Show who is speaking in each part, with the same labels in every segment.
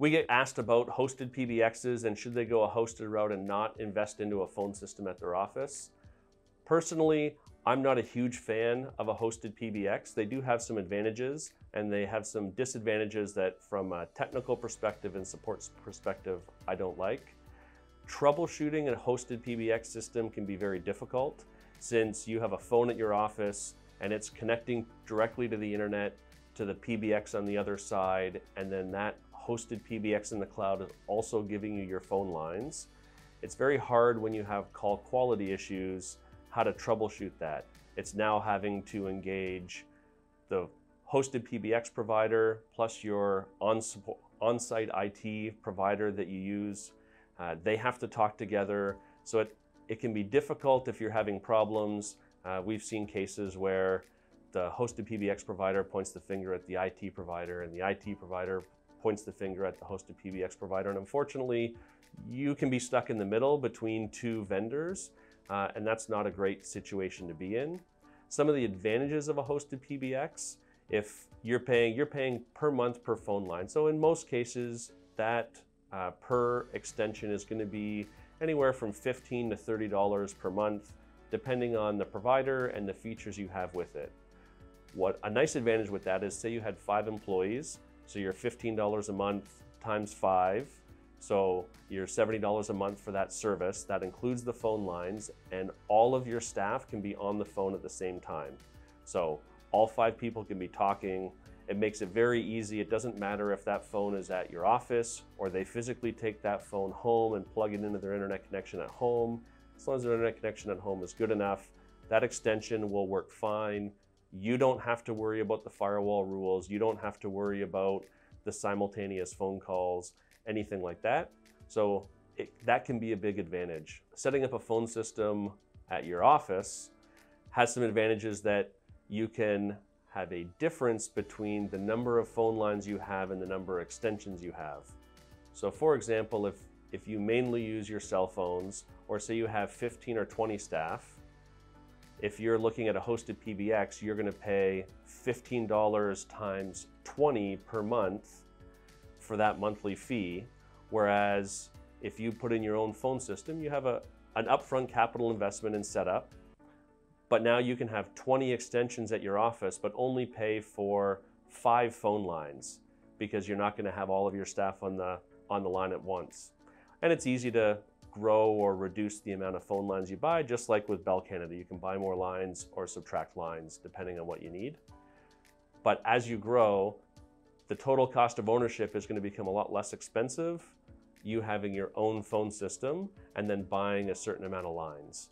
Speaker 1: We get asked about hosted PBXs and should they go a hosted route and not invest into a phone system at their office. Personally, I'm not a huge fan of a hosted PBX. They do have some advantages and they have some disadvantages that from a technical perspective and support perspective, I don't like. Troubleshooting a hosted PBX system can be very difficult since you have a phone at your office and it's connecting directly to the internet, to the PBX on the other side, and then that hosted PBX in the cloud is also giving you your phone lines. It's very hard when you have call quality issues how to troubleshoot that. It's now having to engage the hosted PBX provider plus your on-site IT provider that you use. They have to talk together. So it can be difficult if you're having problems. We've seen cases where the hosted PBX provider points the finger at the IT provider and the IT provider points the finger at the hosted PBX provider. And unfortunately, you can be stuck in the middle between two vendors, and that's not a great situation to be in. Some of the advantages of a hosted PBX, if you're paying per month per phone line. So in most cases, that per extension is going to be anywhere from $15 to $30 per month, depending on the provider and the features you have with it. What a nice advantage with that is, say you had 5 employees, so you're $15 a month times 5. So you're $70 a month for that service. That includes the phone lines, and all of your staff can be on the phone at the same time. So all 5 people can be talking. It makes it very easy. It doesn't matter if that phone is at your office or they physically take that phone home and plug it into their internet connection at home. As long as their internet connection at home is good enough, that extension will work fine. You don't have to worry about the firewall rules. You don't have to worry about the simultaneous phone calls, anything like that. So that can be a big advantage. Setting up a phone system at your office has some advantages that you can have a difference between the number of phone lines you have and the number of extensions you have. So for example, if you mainly use your cell phones, or say you have 15 or 20 staff, if you're looking at a hosted PBX, you're going to pay $15 times 20 per month for that monthly fee. Whereas if you put in your own phone system, you have an upfront capital investment in setup, but now you can have 20 extensions at your office, but only pay for 5 phone lines because you're not going to have all of your staff on the line at once. And it's easy to grow or reduce the amount of phone lines you buy, just like with Bell Canada. You can buy more lines or subtract lines depending on what you need. But as you grow, the total cost of ownership is going to become a lot less expensive, you having your own phone system and then buying a certain amount of lines.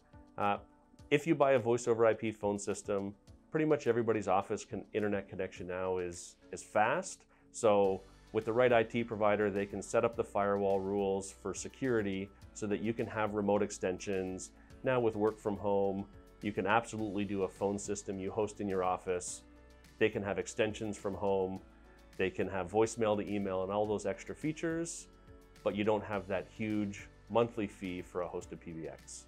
Speaker 1: If you buy a voice over IP phone system, pretty much everybody's office internet connection now is fast. So with the right IT provider, they can set up the firewall rules for security so that you can have remote extensions. Now with work from home, you can absolutely do a phone system you host in your office. They can have extensions from home. They can have voicemail to email and all those extra features, but you don't have that huge monthly fee for a hosted PBX.